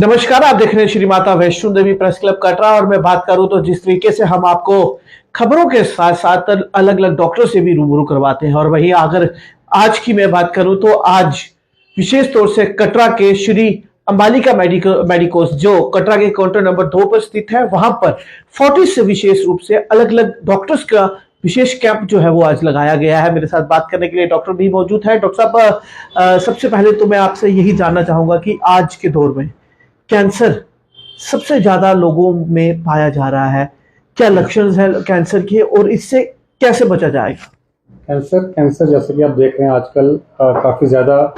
नमस्कार, आप देख रहे हैं श्री माता वैष्णो देवी प्रेस क्लब कटरा। और मैं बात करूं तो जिस तरीके से हम आपको खबरों के साथ साथ अलग अलग डॉक्टरों से भी रूबरू करवाते हैं, और वहीं अगर आज की मैं बात करूं तो आज विशेष तौर से कटरा के श्री अंबालिका मेडिकोस जो कटरा के काउंटर नंबर 2 पर स्थित है, वहां पर 40 से विशेष रूप से अलग अलग डॉक्टर्स का विशेष कैंप जो है वो आज लगाया गया है। मेरे साथ बात करने के लिए डॉक्टर भी मौजूद है। डॉक्टर साहब, सबसे पहले तो मैं आपसे यही जानना चाहूंगा कि आज के दौर में कैंसर सबसे ज्यादा लोगों में पाया जा रहा है, क्या लक्षण है कैंसर के और इससे कैसे बचा जाएगा? कैंसर जैसे कि आप देख रहे हैं आजकल काफ़ी ज़्यादा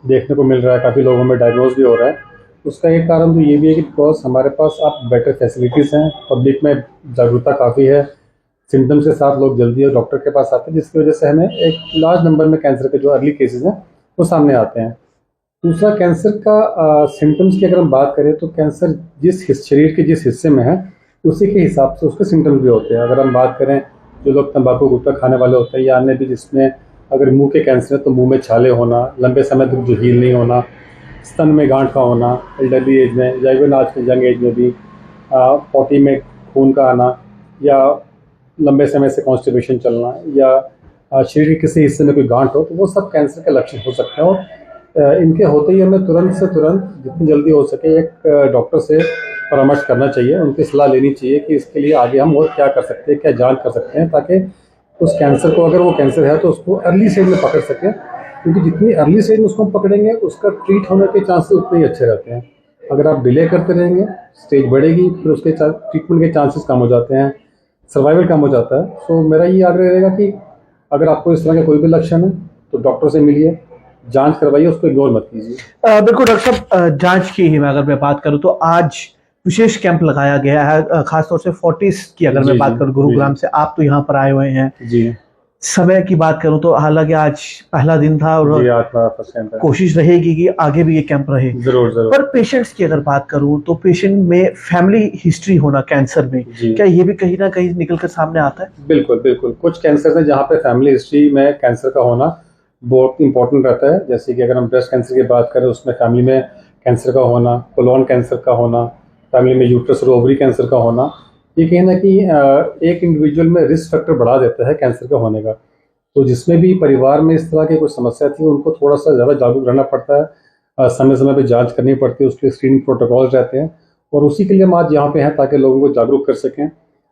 देखने को मिल रहा है, काफ़ी लोगों में डायग्नोज भी हो रहा है। उसका एक कारण तो ये भी है कि बिकॉज हमारे पास अब बेटर फैसिलिटीज़ हैं, पब्लिक में जागरूकता काफ़ी है, सिम्टम्स के साथ लोग जल्दी डॉक्टर के पास आते हैं, जिसकी वजह से हमें एक लार्ज नंबर में कैंसर के जो अर्ली केसेस हैं वो सामने आते हैं। दूसरा, कैंसर का सिम्टम्स की अगर हम बात करें तो कैंसर शरीर के जिस हिस्से में है उसी के हिसाब से उसके सिम्टम्स भी होते हैं। अगर हम बात करें जो लोग तंबाकू गुटखा खाने वाले होते हैं या अन्य भी जिसमें अगर मुंह के कैंसर है तो मुंह में छाले होना, लंबे समय तक जो हील नहीं होना, स्तन में गांठ का होना एल्डरली एज में या इवन आज के यंग एज में भी, पॉटी में खून का आना या लंबे समय से कॉन्स्टिपेशन चलना या शरीर के किसी हिस्से में कोई गांठ हो, तो वो सब कैंसर के लक्षण हो सकते हैं। और इनके होते ही हमें तुरंत से तुरंत जितनी जल्दी हो सके एक डॉक्टर से परामर्श करना चाहिए, उनकी सलाह लेनी चाहिए कि इसके लिए आगे हम और क्या कर सकते हैं, क्या जांच कर सकते हैं, ताकि उस कैंसर को, अगर वो कैंसर है तो उसको अर्ली स्टेज में पकड़ सकें। क्योंकि जितनी अर्ली स्टेज में उसको हम पकड़ेंगे उसका ट्रीट होने के चांसेस उतने ही अच्छे रहते हैं। अगर आप डिले करते रहेंगे स्टेज बढ़ेगी, फिर उसके ट्रीटमेंट के चांसेस कम हो जाते हैं, सर्वाइवल कम हो जाता है। सो मेरा ये आग्रह रहेगा कि अगर आपको इस तरह के कोई भी लक्षण है तो डॉक्टर से मिलिए, जांच करवाइए, उसको इग्नोर मत कीजिए। बिल्कुल डॉक्टर साहब, जांच की ही मैं अगर मैं बात करूं तो आज विशेष कैंप लगाया गया है, खासतौर से 40 की अगर मैं बात करूं गुरुग्राम से, आप तो यहाँ पर आए हुए हैं जी। समय की बात करूं तो हालांकि आज पहला दिन था और कोशिश रहेगी कि आगे भी ये कैंप रहे। जरूर। पर पेशेंट्स की अगर बात करूं तो पेशेंट में फैमिली हिस्ट्री होना कैंसर में, क्या ये भी कहीं ना कहीं निकल कर सामने आता है? बिल्कुल। कुछ कैंसर है जहाँ पे फैमिली हिस्ट्री में कैंसर का होना बहुत इंपॉर्टेंट रहता है। जैसे कि अगर हम ब्रेस्ट कैंसर की बात करें, उसमें फैमिली में कैंसर का होना, कोलोन कैंसर का होना, फैमिली में यूट्रस और ओवरी कैंसर का होना, ये कहीं ना कहीं एक इंडिविजुअल में रिस्क फैक्टर बढ़ा देता है कैंसर का होने का। तो जिसमें भी परिवार में इस तरह की कोई समस्या थी उनको थोड़ा सा ज़्यादा जागरूक रहना पड़ता है, समय समय पर जांच करनी पड़ती है, उसके लिए स्क्रीनिंग प्रोटोकॉल रहते हैं, और उसी के लिए हम आज यहाँ पे हैं ताकि लोगों को जागरूक कर सकें।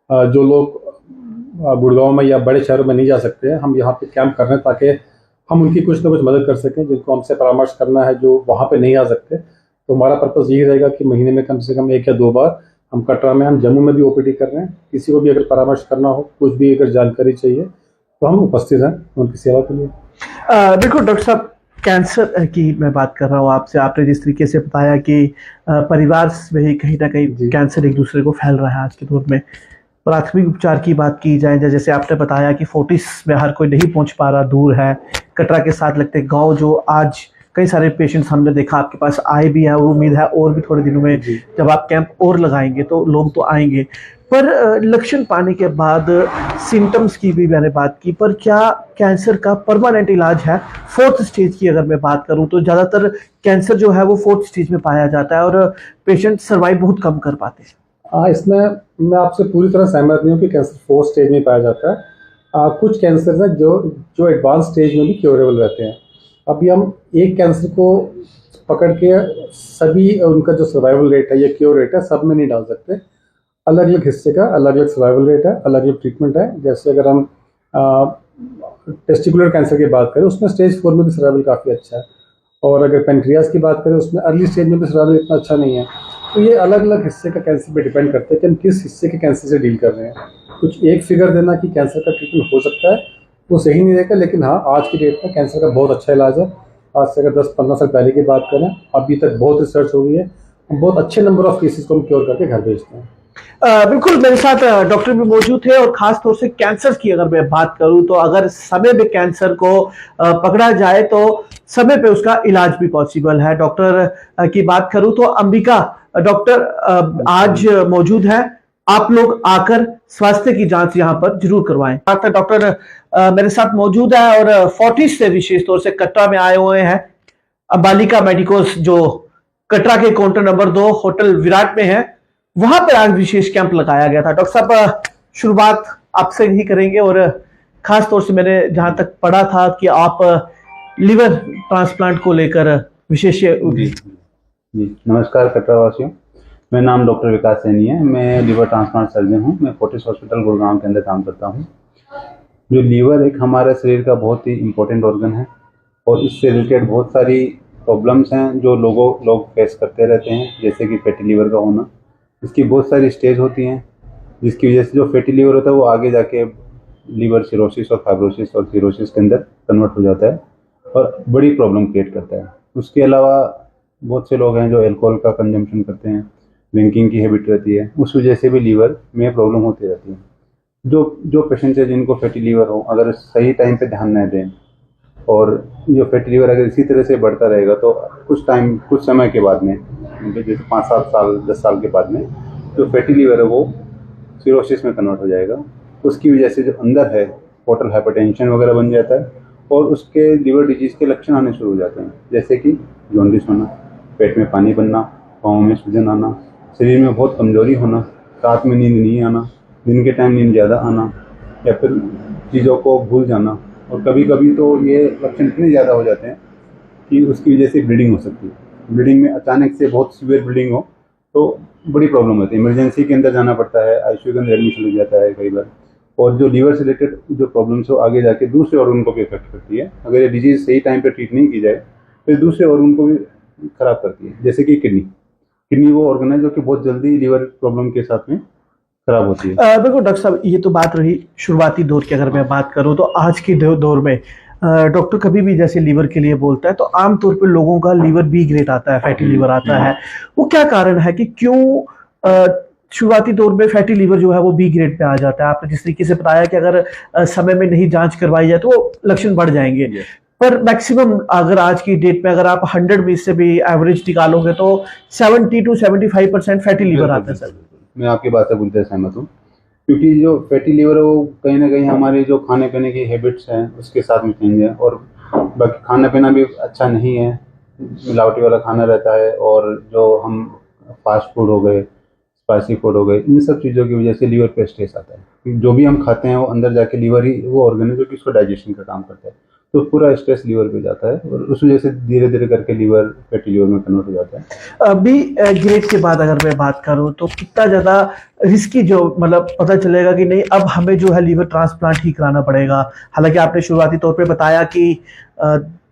जो लोग गुड़गांव में या बड़े शहरों में नहीं जा सकते हैं, हम यहाँ पे कैंप कर रहे हैं ताकि हम उनकी कुछ ना कुछ मदद कर सकें। जिनको हमसे परामर्श करना है जो वहाँ पे नहीं आ सकते, तो हमारा पर्पज़ यही रहेगा कि महीने में कम से कम 1 या 2 बार हम कटरा में, हम जम्मू में भी ओपीडी कर रहे हैं। किसी को भी अगर परामर्श करना हो, कुछ भी अगर जानकारी चाहिए तो हम उपस्थित हैं उनकी सेवा के लिए। बिल्कुल डॉक्टर साहब, कैंसर की मैं बात कर रहा हूँ आपसे। आपने जिस तरीके से बताया कि परिवार में ही कहीं ना कहीं कैंसर एक दूसरे को फैल रहा है आज के दौर में, प्राथमिक उपचार की बात की जाए, जैसे आपने बताया कि 40 में हर कोई नहीं पहुंच पा रहा, दूर है, कटरा के साथ लगते गांव, जो आज कई सारे पेशेंट्स हमने देखा आपके पास आए भी हैं, और उम्मीद है और भी थोड़े दिनों में जब आप कैंप और लगाएंगे तो लोग तो आएंगे। पर लक्षण पाने के बाद सिम्टम्स की भी मैंने बात की, पर क्या कैंसर का परमानेंट इलाज है? 4th स्टेज की अगर मैं बात करूं तो ज़्यादातर कैंसर जो है वो 4th स्टेज में पाया जाता है और पेशेंट सर्वाइव बहुत कम कर पाते हैं। इसमें मैं आपसे पूरी तरह सहमत नहीं हूँ कि कैंसर 4th स्टेज में पाया जाता है। कुछ कैंसर हैं जो एडवांस स्टेज में भी क्योरेबल रहते हैं। अभी हम एक कैंसर को पकड़ के सभी उनका जो सर्वाइवल रेट है या क्योर रेट है सब में नहीं डाल सकते। अलग अलग हिस्से का अलग अलग सर्वाइवल रेट है, अलग अलग ट्रीटमेंट है। जैसे अगर हम टेस्टिकुलर कैंसर की बात करें, उसमें स्टेज 4 में भी सर्वाइवल काफ़ी अच्छा है, और अगर पेनक्रियाज की बात करें उसमें अर्ली स्टेज में भी सर्वाइवल इतना अच्छा नहीं है। तो ये अलग अलग हिस्से का कैंसर पे डिपेंड करते हैं कि हम किस हिस्से के कैंसर से डील कर रहे हैं। कुछ एक फिगर देना कि कैंसर का ट्रीटमेंट हो सकता है वो सही नहीं रहेगा, लेकिन हाँ, आज की डेट में कैंसर का बहुत अच्छा इलाज है। आज से अगर 10-15 साल पहले की बात करें, अभी तक बहुत रिसर्च हो गई है, हम बहुत अच्छे नंबर ऑफ केसेस को हम क्योर करके घर भेजते हैं। बिल्कुल, मेरे साथ डॉक्टर भी मौजूद थे, और खास तौर से कैंसर की अगर मैं बात करूं तो अगर समय पे कैंसर को पकड़ा जाए तो समय पे उसका इलाज भी पॉसिबल है। डॉक्टर की बात करूं तो अंबिका डॉक्टर आज मौजूद है आप लोग आकर स्वास्थ्य की जांच यहाँ पर जरूर करवाएं। डॉक्टर मेरे साथ मौजूद है और फोर्टिस से विशेष तौर से कटरा में आए हुए हैं। बालिका मेडिकोस जो कटरा के काउंटर नंबर 2 होटल विराट में है, वहां पर आज विशेष कैंप लगाया गया था। डॉक्टर साहब, शुरुआत आपसे ही करेंगे और खास तौर से मैंने जहां तक पढ़ा था कि आप लिवर ट्रांसप्लांट को लेकर विशेष जी नमस्कार कटरा वासियों, मेरा नाम डॉक्टर विकास सैनी है। मैं लिवर ट्रांसप्लांट सर्जन हूँ। मैं फोर्टिस हॉस्पिटल गुड़गांव के अंदर काम करता हूँ। जो लीवर एक हमारे शरीर का बहुत ही इम्पोर्टेंट ऑर्गन है और इससे रिलेटेड बहुत सारी प्रॉब्लम्स हैं जो लोग फेस करते रहते हैं, जैसे कि फैटी लीवर का होना। इसकी बहुत सारी स्टेज होती हैं, जिसकी वजह से जो फैटी लीवर होता है वो आगे जाके लीवर सिरोसिस और फाइब्रोसिस और सिरोसिस के अंदर कन्वर्ट हो जाता है और बड़ी प्रॉब्लम क्रिएट करता है। उसके अलावा बहुत से लोग हैं जो अल्कोहल का कंजम्पशन करते हैं, ड्रिंकिंग की हैबिट रहती है, उस वजह से भी लीवर में प्रॉब्लम होती रहती है। जो पेशेंट है जिनको फैटी लीवर हो, अगर सही टाइम पे ध्यान न दें और जो फैटी लीवर अगर इसी तरह से बढ़ता रहेगा तो कुछ समय के बाद में, जैसे 5-7 साल 10 साल के बाद में जो फैटी लीवर है वो सिरोसिस में कन्वर्ट हो जाएगा। उसकी वजह से जो अंदर है पोर्टल हाइपरटेंशन वगैरह बन जाता है और उसके लीवर डिजीज़ के लक्षण आने शुरू हो जाते हैं, जैसे कि जॉन्डिस होना, पेट में पानी बनना, पाँव में सूजन आना, शरीर में बहुत कमजोरी होना, रात में नींद नहीं आना, दिन के टाइम नींद ज़्यादा आना या फिर चीज़ों को भूल जाना। और कभी कभी तो ये लक्षण इतने ज़्यादा हो जाते हैं कि उसकी वजह से ब्लीडिंग हो सकती है। ब्लीडिंग में अचानक से बहुत सीवियर ब्लीडिंग हो तो बड़ी प्रॉब्लम होती है, इमरजेंसी के अंदर जाना पड़ता है, आईसीयू के अंदर एडमिशन लग जाता है कई बार। और जो लीवर से रिलेटेड जो प्रॉब्लम्स हो आगे जाके दूसरे ऑर्गन को भी इफेक्ट करती है। अगर ये डिजीज़ सही टाइम पे ट्रीट नहीं की जाए तो ये दूसरे ऑर्गन को भी खराब करती है, जैसे कि किडनी वो ऑर्गन है जो कि बहुत जल्दी लीवर प्रॉब्लम के साथ में खराब होती है। बिल्कुल डॉक्टर साहब, ये तो बात रही शुरुआती दौर की। अगर मैं बात करूं तो आज के दौर में डॉक्टर कभी भी जैसे लीवर के लिए बोलता है तो आमतौर पे लोगों का लीवर बी ग्रेड आता है, फैटी लीवर आता है। वो क्या कारण है कि क्यों शुरुआती दौर में फैटी लीवर जो है वो बी ग्रेड पे आ जाता है? आपने जिस तरीके से बताया कि अगर समय में नहीं जांच करवाई जाए तो वो लक्षण बढ़ जाएंगे, पर मैक्सिमम अगर आज की डेट में अगर आप 100 में से भी एवरेज निकालोगे तो 70 to 75% फैटी लीवर आता है। सर, मैं आपकी बात से पूरी सहमत हूँ, क्योंकि जो फैटी लीवर है वो कहीं ना कहीं हमारे जो खाने पीने की हैबिट्स हैं उसके साथ में चेंज है। और बाकी खाना पीना भी अच्छा नहीं है, मिलावटी वाला खाना रहता है और जो हम फास्ट फूड हो गए, स्पाइसी फूड हो गए, इन सब चीज़ों की वजह से लीवर पे स्ट्रेस आता है। जो भी हम खाते हैं वो अंदर जाके लीवर ही वो ऑर्गन है जो कि उसको डाइजेशन का काम करता है, तो पूरा स्ट्रेस लीवर पे जाता है और उस वजह से धीरे धीरे करके लीवर फैटी लीवर में कन्वर्ट हो जाता है। बी ग्रेड के बाद अगर मैं बात करूं तो कितना ज़्यादा रिस्की, जो मतलब पता चलेगा कि नहीं अब हमें जो है लीवर ट्रांसप्लांट ही कराना पड़ेगा? हालांकि आपने शुरुआती तौर पे बताया कि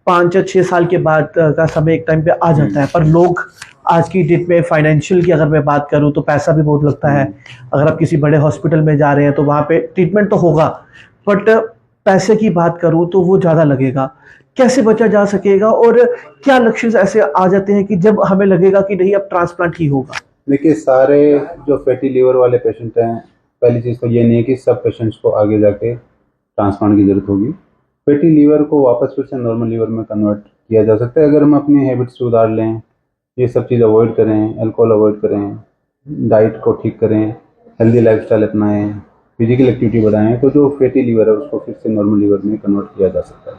5 या 6 साल के बाद का समय एक टाइम पे आ जाता है, पर लोग आज की डेट में फाइनेंशियल की अगर मैं बात करूं तो पैसा भी बहुत लगता है। अगर आप किसी बड़े हॉस्पिटल में जा रहे हैं तो वहाँ पे ट्रीटमेंट तो होगा, बट पैसे की बात करूं तो वो ज़्यादा लगेगा। कैसे बचा जा सकेगा और क्या लक्षण ऐसे आ जाते हैं कि जब हमें लगेगा कि नहीं अब ट्रांसप्लांट ही होगा? देखिए, सारे जो फैटी लीवर वाले पेशेंट हैं, पहली चीज़ तो ये नहीं है कि सब पेशेंट्स को आगे जाके ट्रांसप्लांट की ज़रूरत होगी। फैटी लीवर को वापस फिर से नॉर्मल लीवर में कन्वर्ट किया जा सकता है अगर हम अपनी हैबिट्स सुधार लें, ये सब चीज़ अवॉइड करें, अल्कोहल अवॉइड करें, डाइट को ठीक करें, हेल्दी लाइफस्टाइल अपनाएं, फिजिकल एक्टिविटी बढ़ाएं, तो जो फैटी लीवर है उसको फिर से नॉर्मल लीवर में कन्वर्ट किया जा सकता है।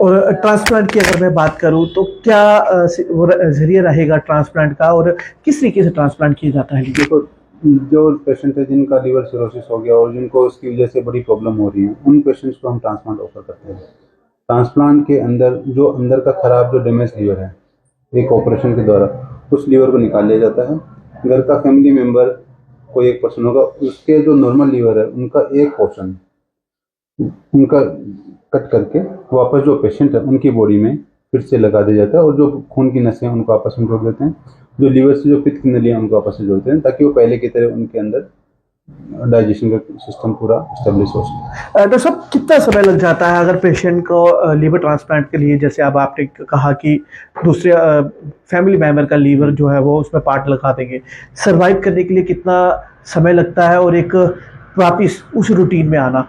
और ट्रांसप्लांट की अगर मैं बात करूं तो क्या जरिए रहेगा ट्रांसप्लांट का और किस तरीके से ट्रांसप्लांट किया जाता है? देखो, जो पेशेंट है जिनका लीवर सिरोसिस हो गया और जिनको उसकी वजह से बड़ी प्रॉब्लम हो रही है, उन पेशेंट्स को हम ट्रांसप्लांट ऑफर करते हैं। ट्रांसप्लांट के अंदर जो अंदर का खराब जो डैमेज लीवर है, एक ऑपरेशन के द्वारा उस लीवर को निकाल लिया जाता है। घर का फैमिली मेम्बर कोई एक पर्सन होगा, उसके जो नॉर्मल लीवर है उनका एक पोर्शन उनका कट करके वापस जो पेशेंट है उनकी बॉडी में फिर से लगा दिया जाता है और जो खून की नसें हैं उनको आपस में जोड़ देते हैं, जो लीवर से जो पित्त की नलियाँ उनको आपस में जोड़ते हैं, ताकि वो पहले की तरह उनके अंदर डाइजेशन का सिस्टम पूरा स्टेब्लिश हो सके। डॉक्टर साहब, कितना समय लग जाता है अगर पेशेंट को लीवर ट्रांसप्लांट के लिए, जैसे अब आपने कहा कि दूसरे फैमिली मेम्बर का लीवर जो है वो उसमें पार्ट लगा देंगे, सर्वाइव करने के लिए कितना समय लगता है और एक वापिस उस रूटीन में आना?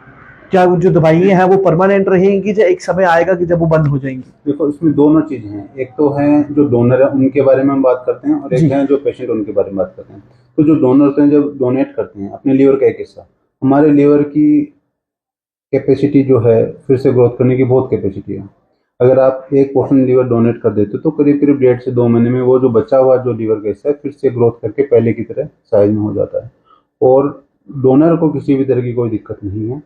क्या जो दवाइयाँ हैं वो परमानेंट रहेंगी या एक समय आएगा कि जब वो बंद हो जाएंगी? देखो, इसमें दोनों चीज़ें हैं। एक तो है जो डोनर है उनके बारे में हम बात करते हैं और एक है जो पेशेंट उनके बारे में बात करते हैं। तो जो डोनर होते हैं जब डोनेट करते हैं अपने लीवर का एक हिस्सा, हमारे लीवर की कैपेसिटी जो है फिर से ग्रोथ करने की बहुत कैपेसिटी है। अगर आप 1% लीवर डोनेट कर देते हो तो करीब करीब 1.5 से 2 महीने में वो जो बचा हुआ जो लीवर का हिस्सा है फिर से ग्रोथ करके पहले की तरह साइज में हो जाता है। और डोनर को किसी भी तरह की कोई दिक्कत नहीं है,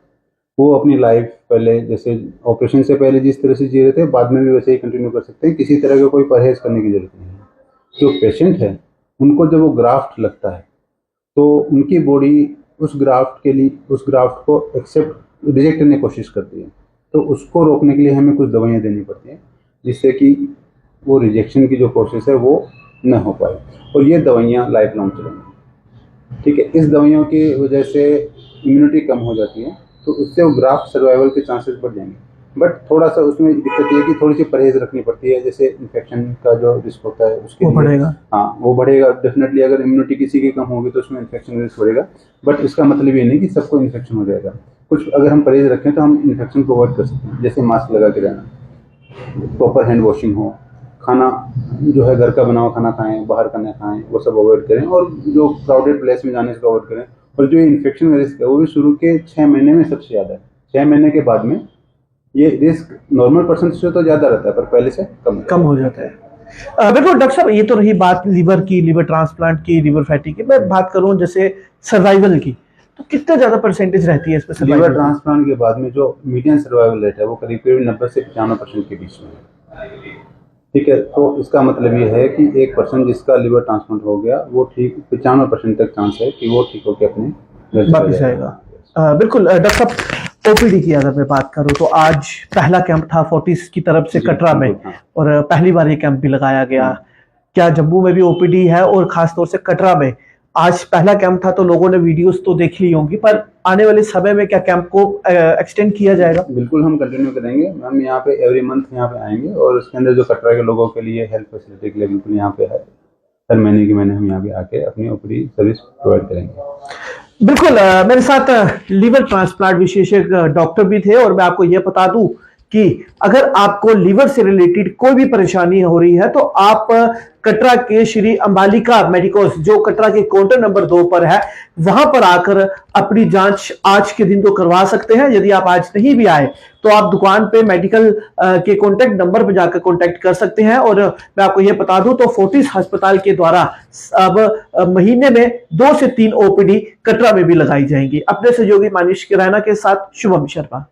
वो अपनी लाइफ पहले जैसे ऑपरेशन से पहले जिस तरह से जी रहे थे बाद में भी वैसे ही कंटिन्यू कर सकते हैं, किसी तरह का कोई परहेज करने की जरूरत नहीं है। जो पेशेंट है उनको जब वो ग्राफ्ट लगता है तो उनकी बॉडी उस ग्राफ्ट को रिजेक्ट करने की कोशिश करती है, तो उसको रोकने के लिए हमें कुछ दवाइयाँ देनी पड़ती हैं जिससे कि वो रिजेक्शन की जो प्रोसेस है वो न हो पाए, और ये दवाइयाँ लाइफ लॉन्ग चलेंगी। ठीक है, इस दवाइयों की वजह से इम्यूनिटी कम हो जाती है तो उससे वो ग्राफ्ट सर्वाइवल के चांसेस बढ़ जाएंगे। बट थोड़ा सा उसमें दिक्कत ये है कि थोड़ी सी परहेज रखनी पड़ती है, जैसे इन्फेक्शन का जो रिस्क होता है उसके वो लिए बढ़ेगा। हाँ वो बढ़ेगा डेफिनेटली। अगर इम्यूनिटी किसी की कम होगी तो उसमें इन्फेक्शन रिस्क बढ़ेगा, बट इसका मतलब ये नहीं कि सबको इन्फेक्शन हो जाएगा। कुछ अगर हम परहेज रखें तो हम इन्फेक्शन को अवॉइड कर सकते हैं, जैसे मास्क लगा के रहना, प्रॉपर हैंड वॉशिंग हो, खाना जो है घर का बना हुआ खाना खाएं, बाहर का ना खाएं, वो सब अवॉइड करें, और जो क्राउडेड प्लेस में जाने से अवॉइड करें। और जो इन्फेक्शन का रिस्क है वो भी शुरू के 6 महीने में सबसे ज़्यादा है। 6 महीने के बाद में ये रिस्क नॉर्मल पर्सन से तो ज़्यादा रहता है पर पहले से कम हो जाता है। बिल्कुल डॉक्टर साहब, ये तो रही बात लीवर की, लीवर ट्रांसप्लांट की, लीवर फैटी की। मैं बात करूं जैसे सर्वाइवल की, तो कितना ज्यादा परसेंटेज रहती है इसमें लीवर ट्रांसप्लांट के बाद में जो मीडियन सर्वाइवल रेट है वो करीब करीब 90 से 95% के बीच में है। ठीक है, तो इसका मतलब ये है कि एक पर्सन जिसका लीवर ट्रांसप्लांट हो गया वो ठीक 95% तक चांस है कि वो ठीक होकर अपने घर चला वापिस जाएगा। आएगा। बिल्कुल डॉक्टर साहब, ओपीडी की अगर मैं बात करूं तो आज पहला कैंप था फोर्टिस की तरफ से जी, कटरा में, बिल्कुल, हाँ। और पहली बार ये कैंप भी लगाया गया। क्या जम्मू में भी ओपीडी है, और खासतौर से कटरा में आज पहला कैंप था, तो लोगों ने वीडियोस तो देख ली होंगी, पर आने वाले समय में क्या कैंप को एक्सटेंड किया जाएगा? बिल्कुल हम कंटिन्यू करेंगे। हम यहाँ पे एवरी मंथ यहाँ पे आएंगे, और उसके अंदर जो कटरा के लोगों के लिए हेल्थ फैसिलिटी के लिए बिल्कुल यहाँ पे है, हर महीने के महीने हम यहाँ पे आके अपनी ओपीडी सर्विस प्रोवाइड करेंगे। बिल्कुल। मेरे साथ लीवर ट्रांसप्लांट विशेषज्ञ डॉक्टर भी थे, और मैं आपको यह बता दूं कि अगर आपको लीवर से रिलेटेड कोई भी परेशानी हो रही है तो आप कटरा के श्री अंबालिका मेडिकोस, जो कटरा के काउंटर नंबर 2 पर है, वहां पर आकर अपनी जांच आज के दिन तो करवा सकते हैं। यदि आप आज नहीं भी आए तो आप दुकान पे मेडिकल के कॉन्टेक्ट नंबर पर जाकर कॉन्टेक्ट कर सकते हैं। और मैं आपको यह बता दूं तो फोर्टिस अस्पताल के द्वारा अब महीने में 2 से 3 ओपीडी कटरा में भी लगाई जाएंगी। अपने सहयोगी मानिश किराना के साथ शुभम शर्मा।